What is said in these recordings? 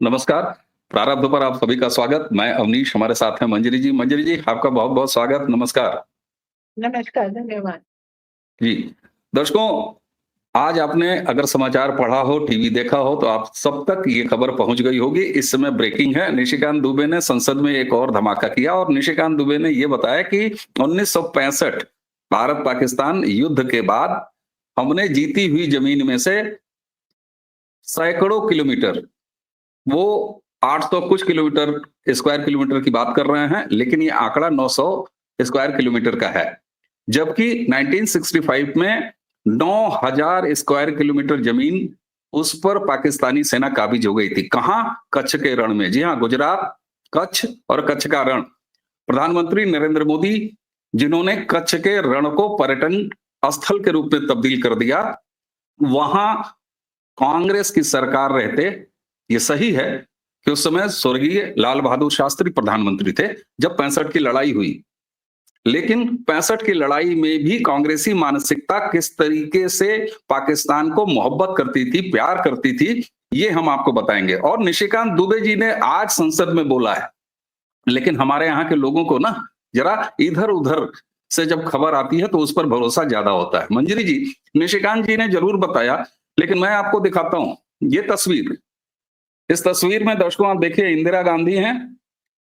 नमस्कार। प्रारब्ध पर आप सभी का स्वागत। मैं अवनीश, हमारे साथ हैं मंजरी जी। मंजरी जी, आपका बहुत-बहुत स्वागत। नमस्कार। नमस्कार, धन्यवाद। जी, दर्शकों, आज आपने अगर समाचार पढ़ा हो, टीवी देखा हो, तो आप सब तक ये खबर पहुँच गई होगी। इस समय ब्रेकिंग है, निशिकांत दुबे ने संसद में एक और धमाका किया और निशिकांत दुबे ने ये बताया कि 1965 भारत-पाकिस्तान युद्ध के बाद हमने जीती हुई जमीन में से सैकड़ों किलोमीटर, वो 800 कुछ किलोमीटर स्क्वायर किलोमीटर की बात कर रहे हैं, लेकिन ये आंकड़ा 900 स्क्वायर किलोमीटर का है। जबकि 1965 में 9000 स्क्वायर किलोमीटर जमीन उस पर पाकिस्तानी सेना काबिज हो गई थी। कहां? कच्छ के रण में। जी हां, गुजरात, कच्छ और कच्छ का रण। प्रधानमंत्री नरेंद्र मोदी, जिन्होंने कच्छ के रण को पर्यटन स्थल के रूप में तब्दील कर दिया, वहां कांग्रेस की सरकार रहते, ये सही है कि उस समय स्वर्गीय लाल बहादुर शास्त्री प्रधानमंत्री थे जब 65 की लड़ाई हुई। लेकिन 65 की लड़ाई में भी कांग्रेसी मानसिकता किस तरीके से पाकिस्तान को मोहब्बत करती थी, प्यार करती थी, ये हम आपको बताएंगे। और निशिकांत दुबे जी ने आज संसद में बोला है, लेकिन हमारे यहाँ के लोगों को ना जरा इधर-उधर से जब खबर आती है तो उस पर भरोसा ज्यादा होता है। मंजरी जी, निशिकांत जी ने जरूर बताया, लेकिन मैं आपको दिखाता हूं ये तस्वीर। इस तस्वीर में दर्शकों आप देखिए, इंदिरा गांधी हैं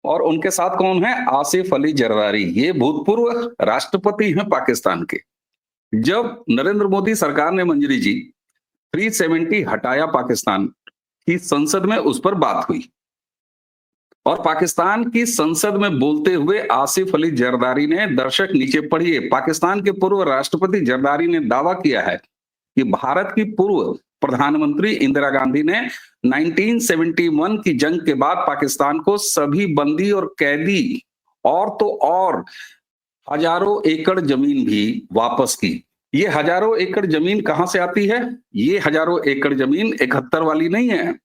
और उनके साथ कौन है? आसिफ अली जरदारी। ये भूतपूर्व राष्ट्रपति हैं पाकिस्तान के। जब नरेंद्र मोदी सरकार ने, मंजरी जी, 370 हटाया पाकिस्तान की संसद में, उस पर बात हुई और पाकिस्तान की संसद में बोलते हुए आसिफ अली जरदारी ने, दर्शक नीचे पढ़िए, पाकिस्तान के पूर्व राष्ट्रपति जरदारी ने दावा किया है कि भारत की पूर्व प्रधानमंत्री इंदिरा गांधी ने 1971 की जंग के बाद पाकिस्तान को सभी बंदी और कैदी और तो और हजारों एकड़ जमीन भी वापस की। ये हजारों एकड़ जमीन कहां से आती है? ये हजारों एकड़ जमीन 71 वाली नहीं है।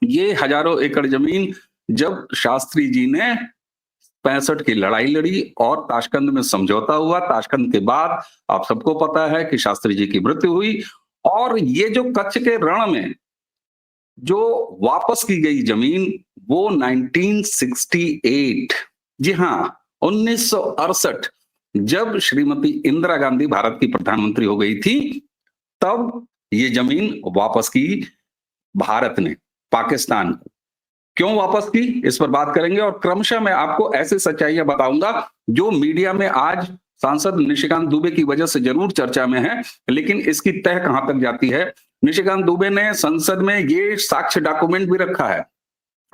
ये हजारों एकड़ जमीन जब शास्त्री जी ने 65 की लड़ाई लड़ी और ताशकंद में समझौता हुआ, ताशकंद के बाद आप सबको पता है कि शास्त्री जी की मृत्यु हुई। और ये जो कच्छ के रण में जो वापस की गई जमीन, वो 1968, जी हां, 1968, जब श्रीमती इंदिरा गांधी भारत की प्रधानमंत्री हो गई थी, तब ये जमीन वापस की भारत ने पाकिस्तान को। क्यों वापस की, इस पर बात करेंगे और क्रमशः मैं आपको ऐसी सच्चाइयां बताऊंगा जो मीडिया में आज सांसद निशिकांत दुबे की वजह से जरूर चर्चा में है, लेकिन इसकी तह कहां तक जाती है। निशिकांत दुबे ने संसद में ये साक्ष्य डॉक्यूमेंट भी रखा है,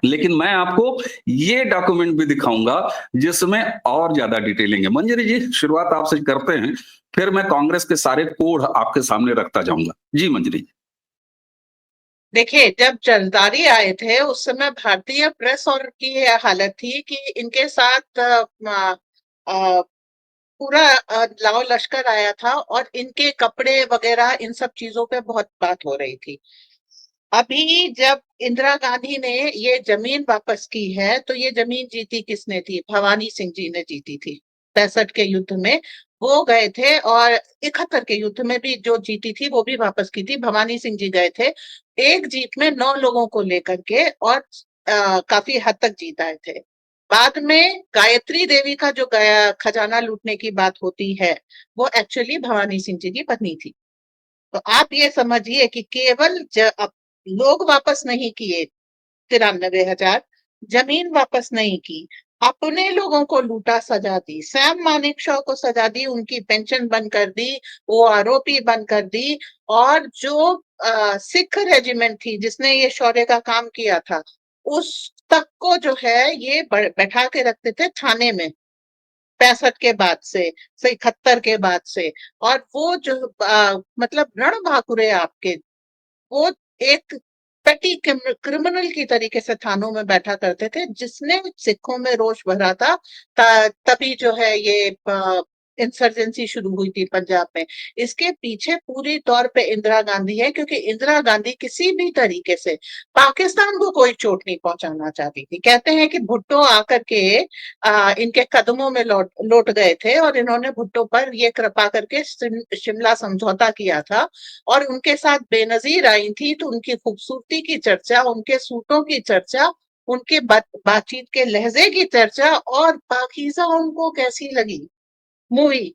लेकिन मैं आपको ये डॉक्यूमेंट भी दिखाऊंगा जिसमें और ज्यादा डिटेलिंग है। मंजरी जी, शुरुआत आपसे करते हैं, फिर मैं कांग्रेस के सारे कोड आपके सामने रखता जाऊंगा। जी मंजरी जी। देखिए, जब जरदारी आए थे उस समय भारतीय प्रेस और की ये हालत थी कि इनके साथ अ, पूरा लाव लश्कर आया था और इनके कपड़े वगैरह इन सब चीजों पे बहुत बात हो रही थी। अभी जब इंदिरा गांधी ने ये जमीन वापस की है तो ये जमीन जीती किसने थी? भवानी सिंह जी ने जीती थी 65 के युद्ध में। वो गए थे और 71 के युद्ध में भी जो जीती थी वो भी वापस की थी, भवानी सिंह जी गए थे एक जीप में 9 लोगों को लेकर के और काफी हद तक जीत आए थे। बाद में गायत्री देवी का जो गया खजाना लूटने की बात होती है, वो एक्चुअली भवानी सिंह जी की पत्नी थी। तो आप ये समझिए कि केवल लोग वापस नहीं किए 93,000, जमीन वापस नहीं की, अपने लोगों को लूटा, सजा दी, सैम मानेकशॉ को सजा दी, उनकी पेंशन बंद कर दी, वो आरोपी बंद कर दी। और जो सिख रेजिमेंट थी जिसने ये शौर्य का काम किया था, उस तक को जो है ये बैठा के रखते थे थाने में 65 के बाद से 71 के बाद से। और वो जो मतलब रणभाकुरे आपके, वो एक पेटी क्रिमिनल की तरीके से थानों में बैठा करते थे, जिसने सिखों में रोष भरा था। तभी जो है ये इंसर्जेंसी शुरू हुई थी पंजाब में, इसके पीछे पूरी तौर पे इंदिरा गांधी है, क्योंकि इंदिरा गांधी किसी भी तरीके से पाकिस्तान को कोई चोट नहीं पहुंचाना चाहती थी। कहते हैं कि भुट्टो आकर के इनके कदमों में लौट गए थे और इन्होंने भुट्टो पर ये कृपा करके शिमला समझौता किया था और उनके साथ बेनजीर आई थी, तो उनकी खूबसूरती की चर्चा, उनके सूटों की चर्चा, उनके बातचीत के लहजे की चर्चा और पाकीज़ा उनको कैसी लगी मूवी,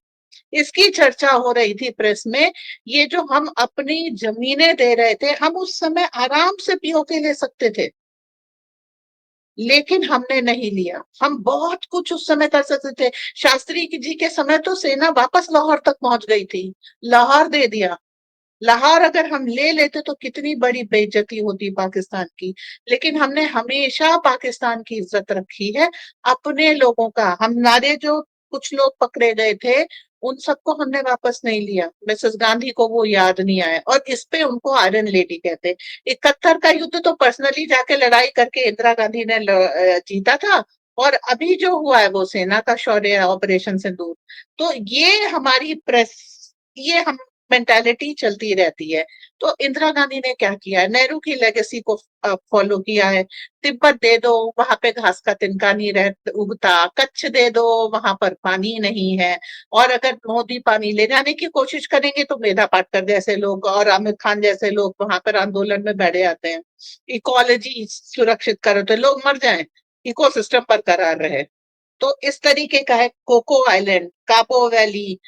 इसकी चर्चा हो रही थी प्रेस में। ये जो हम अपनी जमीनें दे रहे थे, हम उस समय आराम से पीओके ले सकते थे, लेकिन हमने नहीं लिया। हम बहुत कुछ उस समय कर सकते थे। शास्त्री जी के समय तो सेना वापस लाहौर तक पहुंच गई थी, लाहौर दे दिया। लाहौर अगर हम ले लेते तो कितनी बड़ी बेइज्जती होती पाकिस्तान की, लेकिन हमने हमेशा पाकिस्तान की इज्जत रखी है, अपने लोगों का। हमारे जो कुछ लोग पकड़े गए थे, उन सबको हमने वापस नहीं लिया। मिसेस गांधी को वो याद नहीं आया और इस पे उनको आयरन लेडी कहते। 71 का युद्ध तो पर्सनली जाके लड़ाई करके इंदिरा गांधी ने जीता था, और अभी जो हुआ है वो सेना का शौर्य, ऑपरेशन सिंदूर। तो ये हमारी प्रेस, ये हम मेंटालिटी चलती रहती है। तो इंदिरा गांधी ने क्या किया है, नेहरू की लेगेसी को फॉलो किया है। तिब्बत दे दो, वहां पे घास का तिनका नहीं उगता। कच्छ दे दो, वहां पर पानी नहीं है। और अगर मोदी पानी ले जाने की कोशिश करेंगे तो मेधा पाटकर जैसे लोग और आमिर खान जैसे लोग वहां पर आंदोलन में बैठे आते हैं। इकोलॉजी सुरक्षित करो तो लोग मर जाएं, इकोसिस्टम बरकरार रहे। तो इस तरीके का है कोको आइलैंड, काबो वैली,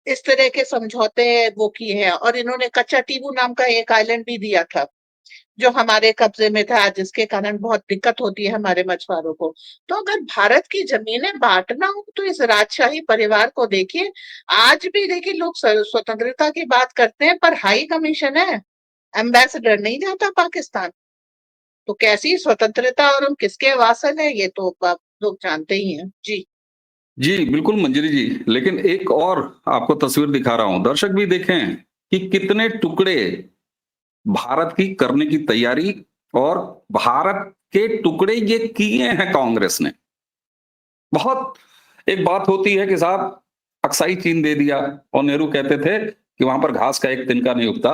इस तरह के समझौते वो किए हैं। और इन्होंने कच्चा टीबू नाम का एक आइलैंड भी दिया था, जो हमारे कब्जे में था, जिसके कारण बहुत दिक्कत होती है हमारे मछुआरों को। तो अगर भारत की जमीनें बांटना हो तो इस राजशाही परिवार को देखिए। आज भी देखिए लोग स्वतंत्रता की बात करते हैं, पर हाई कमीशन है, एम्बेसडर नहीं जाता पाकिस्तान। तो कैसी स्वतंत्रता और हम किसके वासल है, ये तो आप लोग जानते ही हैं। जी जी बिल्कुल मंजरी जी, लेकिन एक और आपको तस्वीर दिखा रहा हूं, दर्शक भी देखें कि कितने टुकड़े भारत की करने की तैयारी, और भारत के टुकड़े ये किए हैं कांग्रेस ने। बहुत एक बात होती है कि साहब अक्साई चीन दे दिया, और नेहरू कहते थे कि वहां पर घास का एक तिनका नहीं उगता।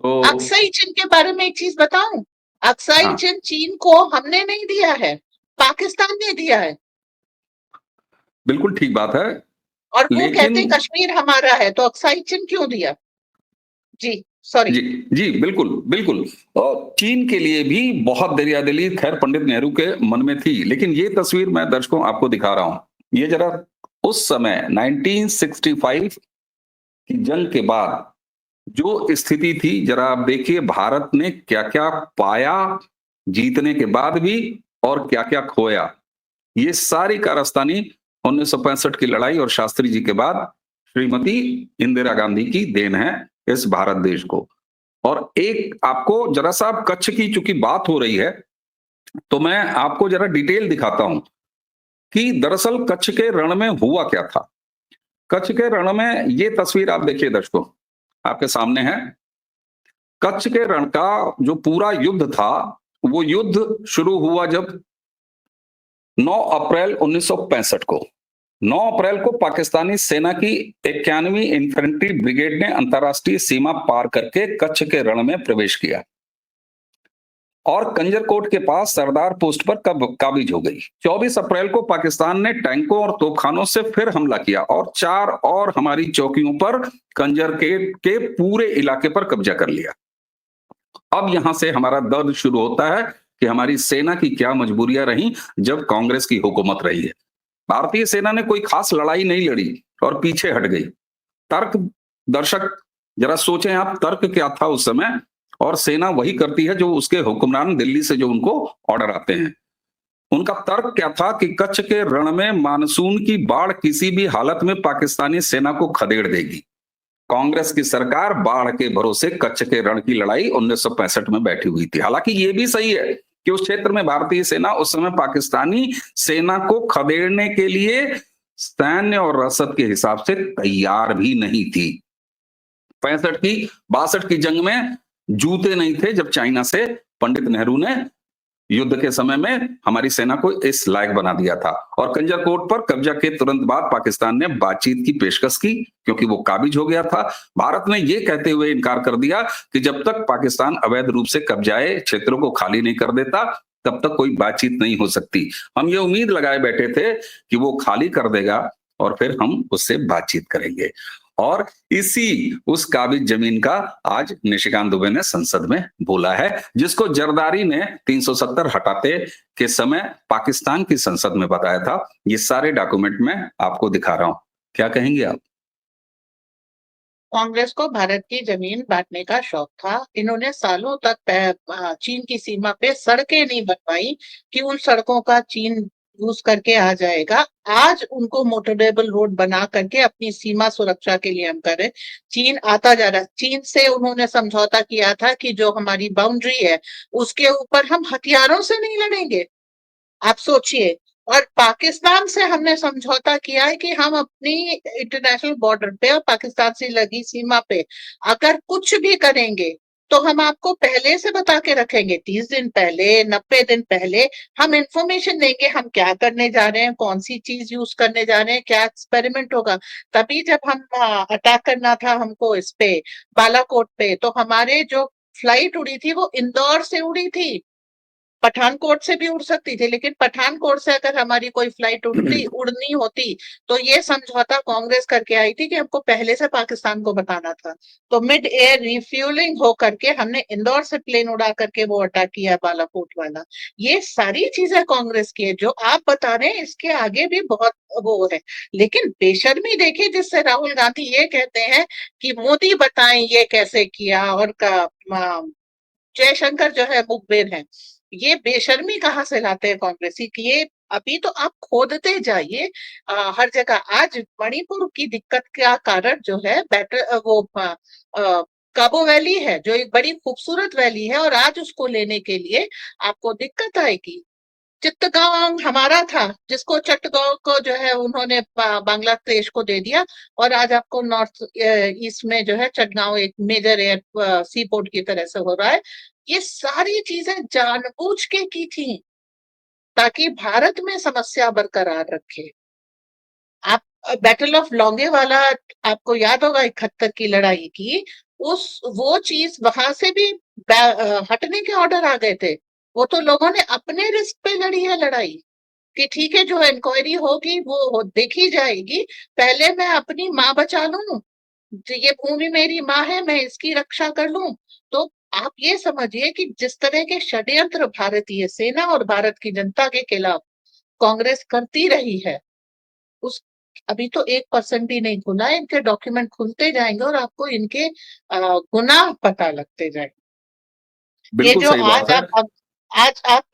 तो अक्साई चीन के बारे में एक चीज बताऊं, अक्साई हाँ, चीन चीन को हमने नहीं दिया है, पाकिस्तान ने दिया है। बिल्कुल ठीक बात है, और वो लेकिन कहते कश्मीर हमारा है, तो अक्साई चीन क्यों दिया? जी सॉरी। जी जी बिल्कुल बिल्कुल। और चीन के लिए भी बहुत दरियादिली खैर पंडित नेहरू के मन में थी, लेकिन ये तस्वीर मैं दर्शकों आपको दिखा रहा हूं, ये जरा उस समय 1965 की जंग के बाद जो स्थिति थी, जरा आप देखिए भारत ने क्या क्या पाया जीतने के बाद भी, और क्या क्या खोया। ये सारी कारस्तानी 1965 की लड़ाई और शास्त्री जी के बाद श्रीमती इंदिरा गांधी की देन है इस भारत देश को। और एक आपको जरा सा कच्छ की चूंकि बात हो रही है, तो मैं आपको जरा डिटेल दिखाता हूं कि दरअसल कच्छ के रण में हुआ क्या था। कच्छ के रण में ये तस्वीर आप देखिए दर्शकों, आपके सामने है। कच्छ के रण का जो पूरा युद्ध था, वो युद्ध शुरू हुआ जब 9 अप्रैल 1965 को। 9 अप्रैल को पाकिस्तानी सेना की 91वीं इन्फेंट्री ब्रिगेड ने अंतरराष्ट्रीय सीमा पार करके कच्छ के रण में प्रवेश किया और कंजरकोट के पास सरदार पोस्ट पर काबिज हो गई। 24 अप्रैल को पाकिस्तान ने टैंकों और तोपखानों से फिर हमला किया और 4 और हमारी चौकियों पर कंजरकोट के पूरे इलाके पर कब्जा कर लिया। अब यहां से हमारा दर्द शुरू होता है कि हमारी सेना की क्या मजबूरियां रही जब कांग्रेस की हुकूमत रही है। भारतीय सेना ने कोई खास लड़ाई नहीं लड़ी और पीछे हट गई। तर्क, दर्शक जरा सोचें आप, तर्क क्या था उस समय, और सेना वही करती है जो उसके हुक्मरान दिल्ली से जो उनको ऑर्डर आते हैं। उनका तर्क क्या था कि कच्छ के रण में मानसून की बाढ़ किसी भी हालत में पाकिस्तानी सेना को खदेड़ देगी। कांग्रेस की सरकार बाढ़ के भरोसे कच्छ के रण की लड़ाई 1965 में बैठी हुई थी। हालांकि यह भी सही है कि उस क्षेत्र में भारतीय सेना उस समय पाकिस्तानी सेना को खदेड़ने के लिए सैन्य और रसद के हिसाब से तैयार भी नहीं थी। 62 की जंग में जूते नहीं थे जब चाइना से पंडित नेहरू ने युद्ध के समय में हमारी सेना को इस लायक बना दिया था। और कंजर कोट पर कब्जा के तुरंत बाद पाकिस्तान ने बातचीत की पेशकश की, क्योंकि वो काबिज हो गया था। भारत ने ये कहते हुए इनकार कर दिया कि जब तक पाकिस्तान अवैध रूप से कब्जाए क्षेत्रों को खाली नहीं कर देता, तब तक कोई बातचीत नहीं हो सकती। हम ये उम्मीद लगाए बैठे थे कि वो खाली कर देगा और फिर हम उससे बातचीत करेंगे। और उस काबिज जमीन का आज निशिकांत दुबे ने संसद में बोला है, जिसको जरदारी ने 370 हटाते के समय पाकिस्तान की संसद में बताया था। ये सारे डॉक्यूमेंट मैं आपको दिखा रहा हूं, क्या कहेंगे आप? कांग्रेस को भारत की जमीन बांटने का शौक था। इन्होंने सालों तक चीन की सीमा पे सड़कें नहीं बनवाई कि उन सड़कों का चीन यूज करके आ जाएगा। आज उनको मोटरेबल रोड बना करके अपनी सीमा सुरक्षा के लिए हम करें। चीन आता जा रहा है। चीन से उन्होंने समझौता किया था कि जो हमारी बाउंड्री है उसके ऊपर हम हथियारों से नहीं लड़ेंगे। आप सोचिए। और पाकिस्तान से हमने समझौता किया है कि हम अपनी इंटरनेशनल बॉर्डर पे और पाकिस्तान से लगी सीमा पे अगर कुछ भी करेंगे तो हम आपको पहले से बता के रखेंगे, 30 दिन पहले, 90 दिन पहले हम इंफॉर्मेशन देंगे हम क्या करने जा रहे हैं, कौन सी चीज यूज करने जा रहे हैं, क्या एक्सपेरिमेंट होगा। तभी जब हम अटैक करना था हमको इस पे बालाकोट पे, तो हमारे जो फ्लाइट उड़ी थी वो इंदौर से उड़ी थी। पठानकोट से भी उड़ सकती थी, लेकिन पठानकोट से अगर हमारी कोई फ्लाइट उड़नी होती तो ये समझौता कांग्रेस करके आई थी कि हमको पहले से पाकिस्तान को बताना था। तो मिड एयर रिफ्यूलिंग हो करके हमने इंदौर से प्लेन उड़ा करके वो अटैक किया बालाकोट वाला। ये सारी चीजें कांग्रेस की है। जो आप बता रहे हैं इसके आगे भी बहुत वो है। लेकिन बेशर्मी देखिए जिससे राहुल गांधी ये कहते हैं कि मोदी बताएं ये कैसे किया, और जयशंकर जो है मुखबिर है। ये बेशर्मी कहाँ से लाते हैं कांग्रेसी की? ये अभी तो आप खोदते जाइए हर जगह। आज मणिपुर की दिक्कत का कारण जो है काबो वैली है, जो एक बड़ी खूबसूरत वैली है, और आज उसको लेने के लिए आपको दिक्कत आएगी। चित्तगांव हमारा था, जिसको चट्टगांव को जो है उन्होंने बांग्लादेश को दे दिया, और आज आपको नॉर्थ ईस्ट में जो है चटगांव एक मेजर एयर सी पोर्ट की तरह से हो रहा है। ये सारी चीजें जानबूझ के की थी ताकि भारत में समस्या बरकरार रखे। आप बैटल ऑफ लोंगेवाला आपको याद होगा 71 की लड़ाई की, वो चीज वहां से भी हटने के ऑर्डर आ गए थे। वो तो लोगों ने अपने रिस्क पे लड़ी है लड़ाई कि ठीक है जो इंक्वायरी होगी वो देखी जाएगी, पहले मैं अपनी माँ बचा लूं, ये भूमि मेरी माँ है, मैं इसकी रक्षा कर लूं। तो आप ये समझिए कि जिस तरह के षड्यंत्र भारतीय सेना और भारत की जनता के खिलाफ कांग्रेस करती रही है, उस अभी तो 1% ही नहीं खुला है। इनके डॉक्यूमेंट खुलते जाएंगे और आपको इनके गुनाह पता लगते जाएंगे। ये बिल्कुल जो सही बात है। आज आप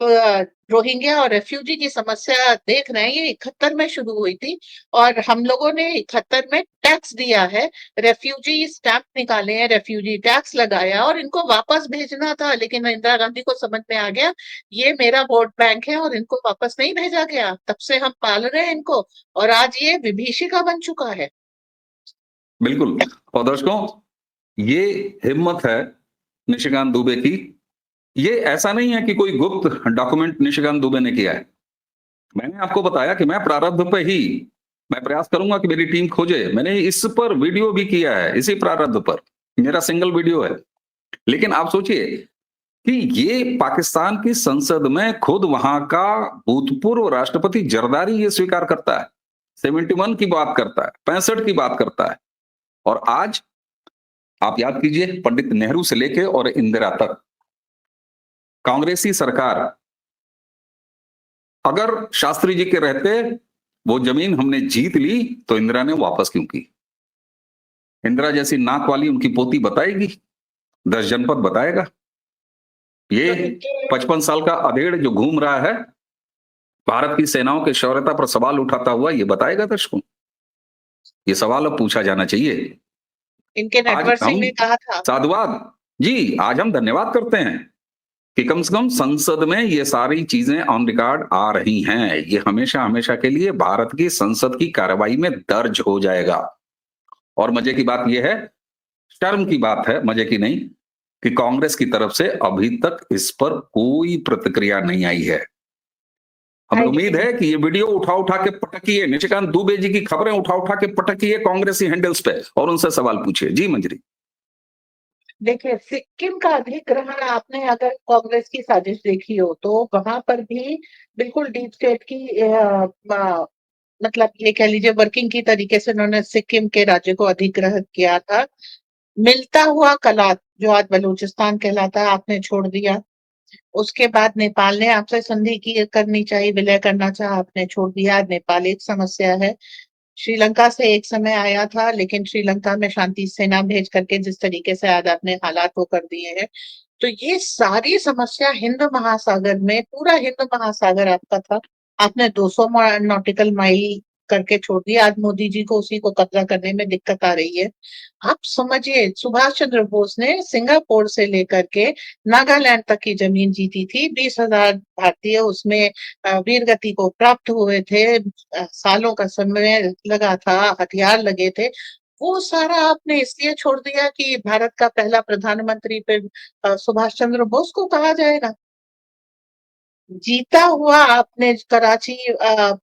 रोहिंग्या और रेफ्यूजी की समस्या देख रहे हैं, ये 71 में शुरू हुई थी, और हम लोगों ने 71 में टैक्स दिया है, रेफ्यूजी स्टैंप निकाले हैं, रेफ्यूजी टैक्स लगाया, और इनको वापस भेजना था, लेकिन इंदिरा गांधी को समझ में आ गया ये मेरा वोट बैंक है और इनको वापस नहीं भेजा गया। तब से हम पाल रहे हैं इनको, और आज ये विभीषिका बन चुका है। बिल्कुल। और दर्शकों, ये हिम्मत है निशिकांत दुबे की। ये ऐसा नहीं है कि कोई गुप्त डॉक्यूमेंट निशिकांत दुबे ने किया है। मैंने आपको बताया कि मैं प्रारब्ध पे ही मैं प्रयास करूंगा कि मेरी टीम खोजे। मैंने इस पर वीडियो भी किया है, इसी प्रारब्ध पर मेरा सिंगल वीडियो है। लेकिन आप सोचिए कि ये पाकिस्तान की संसद में खुद वहां का भूतपूर्व राष्ट्रपति जरदारी ये स्वीकार करता है, 71 की बात करता है, 65 की बात करता है। और आज आप याद कीजिए, पंडित नेहरू से लेके और इंदिरा तक कांग्रेसी सरकार, अगर शास्त्री जी के रहते वो जमीन हमने जीत ली तो इंदिरा ने वापस क्यों की? इंदिरा जैसी नाक वाली उनकी पोती बताएगी, 10 जनपद बताएगा। ये 55 साल का अधेड़ जो घूम रहा है, भारत की सेनाओं के शौर्यता पर सवाल उठाता हुआ, ये बताएगा दर्शकों? ये सवाल अब पूछा जाना चाहिए। इनके आज नटवर सिंह हम ने कहा था। साधुवाद जी, आज हम धन्यवाद करते हैं कि कम से कम संसद में ये सारी चीजें ऑन रिकॉर्ड आ रही हैं। ये हमेशा हमेशा के लिए भारत की संसद की कार्रवाई में दर्ज हो जाएगा। और मजे की बात यह है, शर्म की बात है, मजे की नहीं, कि कांग्रेस की तरफ से अभी तक इस पर कोई प्रतिक्रिया नहीं आई है। हमें उम्मीद है कि ये वीडियो उठा के पटकिए, निशिकांत दुबे जी की खबरें उठा के पटकिए कांग्रेसी हैंडल्स पे और उनसे सवाल पूछिए। जी मंजरी। देखिए, सिक्किम का अधिग्रहण आपने अगर कांग्रेस की साजिश देखी हो तो वहां पर भी बिल्कुल डीप स्टेट की मतलब ये कह लीजिए वर्किंग की तरीके से उन्होंने सिक्किम के राज्य को अधिग्रहित किया था। मिलता हुआ कलात जो आज बलूचिस्तान कहलाता है आपने छोड़ दिया। उसके बाद नेपाल ने आपसे संधि की करनी चाहिए, विलय करना चाहा, आपने छोड़ दिया। नेपाल एक समस्या है। श्रीलंका से एक समय आया था, लेकिन श्रीलंका में शांति सेना भेज करके जिस तरीके से आज आपने हालात वो कर दिए हैं, तो ये सारी समस्या हिंद महासागर में, पूरा हिंद महासागर आपका था, आपने 200 नॉटिकल माइल करके छोड़ दिया। आज मोदी जी को उसी को कब्जा करने में दिक्कत आ रही है। आप समझिए, सुभाष चंद्र बोस ने सिंगापुर से लेकर के नागालैंड तक की जमीन जीती थी। 20,000 भारतीय उसमें वीर गति को प्राप्त हुए थे। सालों का समय लगा था, हथियार लगे थे। वो सारा आपने इसलिए छोड़ दिया कि भारत का पहला प्रधानमंत्री फिर सुभाष चंद्र बोस को कहा जाएगा। जीता हुआ आपने कराची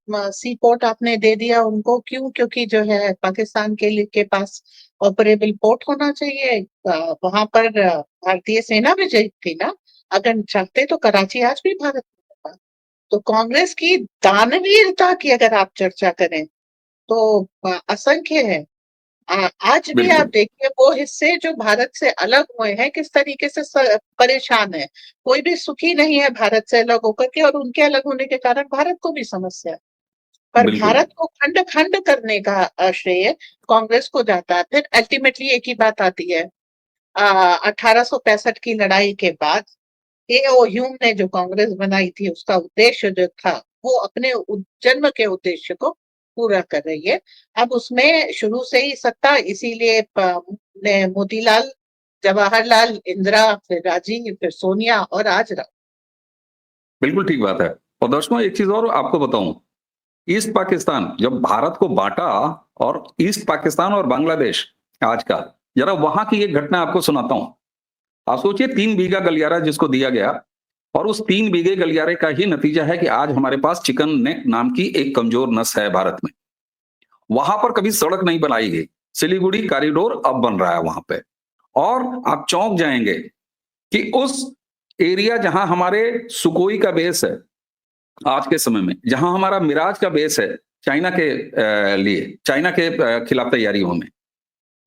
सी पोर्ट आपने दे दिया उनको, क्यों? क्योंकि जो है पाकिस्तान के पास ऑपरेबल पोर्ट होना चाहिए। वहां पर भारतीय सेना भी थी ना, अगर चाहते तो कराची आज भी भारत में होता। तो कांग्रेस की दानवीरता की अगर आप चर्चा करें तो असंख्य है। आज भी आप बिल्कुल देखिए वो हिस्से जो भारत से अलग हुए हैं किस तरीके से परेशान है। कोई भी सुखी नहीं है भारत से अलग होकर के, और उनके अलग होने के कारण भारत को भी समस्या है। पर बिल्कुल भारत को खंड खंड करने का श्रेय कांग्रेस को जाता है। फिर अल्टीमेटली एक ही बात आती है, 1865 की लड़ाई के बाद एओ ह्यूम ने जो कांग्रेस बनाई थी उसका उद्देश्य जो था वो अपने जन्म के उद्देश्य को पूरा कर रही है। अब उसमें शुरू से ही सत्ता, इसीलिए ने मोतीलाल, जवाहरलाल, इंदिरा, फिर राजीव, फिर सोनिया और आज राहुल। बिल्कुल ठीक बात है। और दर्शकों एक चीज और आपको बताऊं, ईस्ट पाकिस्तान जब भारत को बांटा, और ईस्ट पाकिस्तान और बांग्लादेश आज का, जरा वहां की एक घटना आपको सुनाता हूं। आप सोचिए 3 बीघा गलियारा जिसको दिया गया, और उस 3 बीघे गलियारे का ही नतीजा है कि आज हमारे पास चिकन नेक नाम की एक कमजोर नस है भारत में। वहां पर कभी सड़क नहीं बनाई गई, सिलीगुड़ी कॉरिडोर अब बन रहा है वहां पे। और आप चौंक जाएंगे कि उस एरिया जहां हमारे सुकोई का बेस है आज के समय में, जहां हमारा मिराज का बेस है चाइना के लिए, चाइना के खिलाफ तैयारियों में,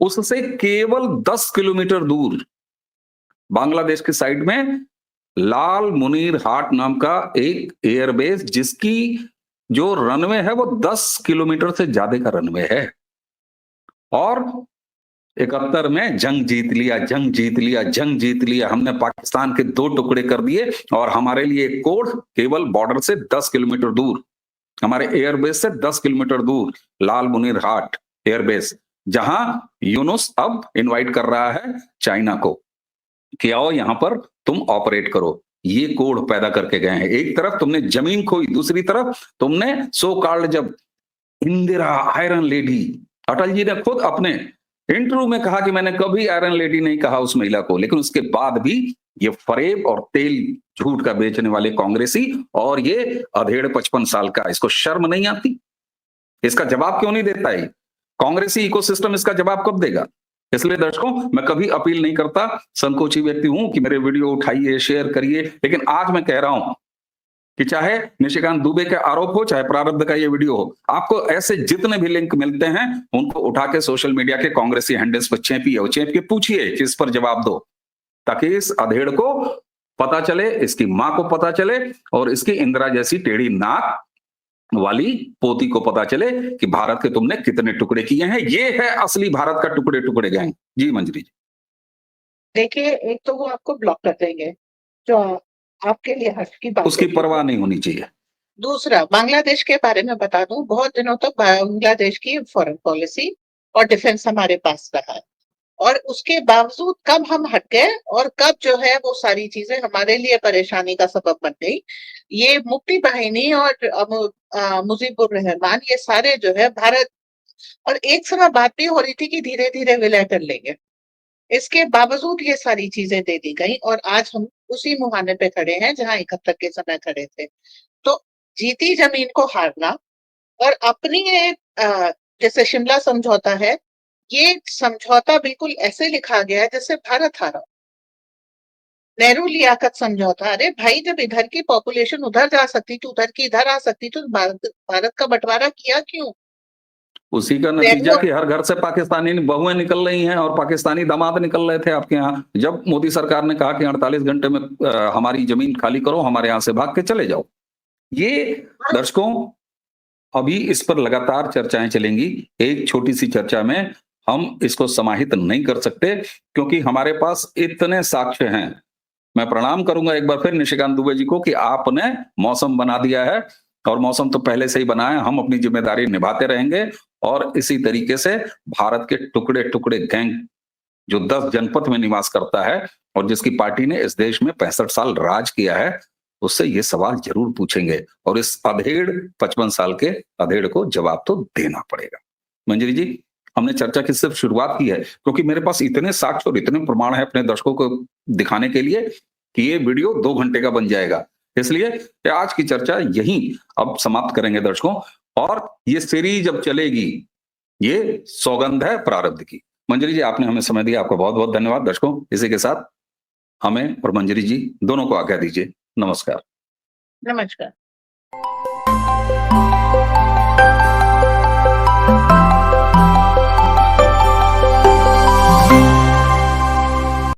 उससे केवल 10 किलोमीटर दूर बांग्लादेश की साइड में लाल मुनीर हाट नाम का एक एयरबेस, जिसकी जो रनवे है वो 10 किलोमीटर से ज्यादा का रनवे है। और 71 में जंग जीत लिया, जंग जीत लिया, जंग जीत लिया, हमने पाकिस्तान के 2 टुकड़े कर दिए, और हमारे लिए एक कोड केवल बॉर्डर से 10 किलोमीटर दूर, हमारे एयरबेस से 10 किलोमीटर दूर लाल मुनीर हाट एयरबेस, जहां यूनुस अब इनवाइट कर रहा है चाइना को कि आओ यहां पर तुम ऑपरेट करो। ये कोड पैदा करके गए हैं। एक तरफ तुमने जमीन खोई, दूसरी तरफ तुमने सो कॉल्ड, जब इंदिरा आयरन लेडी, अटल जी ने खुद अपने इंटरव्यू में कहा कि मैंने कभी आयरन लेडी नहीं कहा उस महिला को, लेकिन उसके बाद भी ये फरेब और तेल झूठ का बेचने वाले कांग्रेसी, और ये अधेड़ 55 साल का, इसको शर्म नहीं आती? इसका जवाब क्यों नहीं देता है कांग्रेसी इकोसिस्टम? इसका जवाब कब देगा? इसलिए दर्शकों, मैं कभी अपील नहीं करता, संकोची व्यक्ति हूं कि मेरे वीडियो उठाइए, शेयर करिए, लेकिन आज मैं कह रहा हूं कि चाहे निशिकांत दुबे का आरोप हो, चाहे प्रारब्ध का ये वीडियो हो, आपको ऐसे जितने भी लिंक मिलते हैं उनको उठा के सोशल मीडिया के कांग्रेसी हैंडल्स पर चेपिए, और चेप के पूछिए कि इस पर जवाब दो, ताकि इस अधेड़ को पता चले, इसकी मां को पता चले, और इसकी इंदिरा जैसी टेढ़ी नाक वाली पोती को पता चले कि भारत के तुमने कितने टुकड़े किए हैं। ये है असली भारत का टुकड़े टुकड़े गैंग। जी मंजरी जी। देखिए, एक तो वो आपको ब्लॉक कर देंगे, जो आपके लिए हर्ष की बात उसकी होगी। परवाह नहीं होनी चाहिए। दूसरा, बांग्लादेश के बारे में बता दूं, बहुत दिनों तक बांग्लादेश की फॉरेन पॉलिसी और डिफेंस हमारे पास रहा है, और उसके बावजूद कब हम हट गए और कब जो है वो सारी चीजें हमारे लिए परेशानी का सबब बन गई। ये मुक्ति बाहिनी और मुजीबुर रहमान, ये सारे जो है भारत, और एक समय बात भी हो रही थी कि धीरे धीरे विलय कर लेंगे। इसके बावजूद ये सारी चीजें दे दी गई और आज हम उसी मुहाने पे खड़े हैं जहां 71 के समय खड़े थे। तो जीती जमीन को हारना और अपनी जैसे शिमला समझौता है, ये समझौता बिल्कुल ऐसे लिखा गया है जैसे भारत हारा। नेहरू लियाकत समझौता, अरे भाई जब इधर की पॉपुलेशन उधर जा सकती थी, उधर की इधर आ सकती, तो भारत का बंटवारा किया क्यों? उसी का नतीजा कि हर घर से पाकिस्तानी बहुएं निकल रही हैं और पाकिस्तानी दामाद निकल रहे थे आपके यहाँ, जब मोदी सरकार ने कहा कि 48 घंटे में हमारी जमीन खाली करो, हमारे यहाँ से भाग के चले जाओ। ये दर्शकों, अभी इस पर लगातार चर्चाएं चलेंगी। एक छोटी सी चर्चा में हम इसको समाहित नहीं कर सकते क्योंकि हमारे पास इतने साक्ष्य हैं। मैं प्रणाम करूंगा एक बार फिर निशिकांत दुबे जी को कि आपने मौसम बना दिया है और मौसम तो पहले से ही बना है। हम अपनी जिम्मेदारी निभाते रहेंगे और इसी तरीके से भारत के टुकड़े टुकड़े गैंग जो 10 जनपद में निवास करता है और जिसकी पार्टी ने इस देश में 65 साल राज किया है, उससे ये सवाल जरूर पूछेंगे और इस अधेड़ 55 साल के अधेड़ को जवाब तो देना पड़ेगा। मंजरी जी, हमने चर्चा की सिर्फ शुरुआत की है क्योंकि मेरे पास इतने साक्ष्य और इतने प्रमाण है अपने दर्शकों को दिखाने के लिए कि ये वीडियो 2 घंटे का बन जाएगा। इसलिए आज की चर्चा यहीं अब समाप्त करेंगे दर्शकों, और ये सीरीज जब चलेगी, ये सौगंध है प्रारब्ध की। मंजरी जी, आपने हमें समय दिया, आपका बहुत बहुत धन्यवाद। दर्शकों, इसी के साथ हमें और मंजरी जी दोनों को आज्ञा दीजिए। नमस्कार। नमस्कार।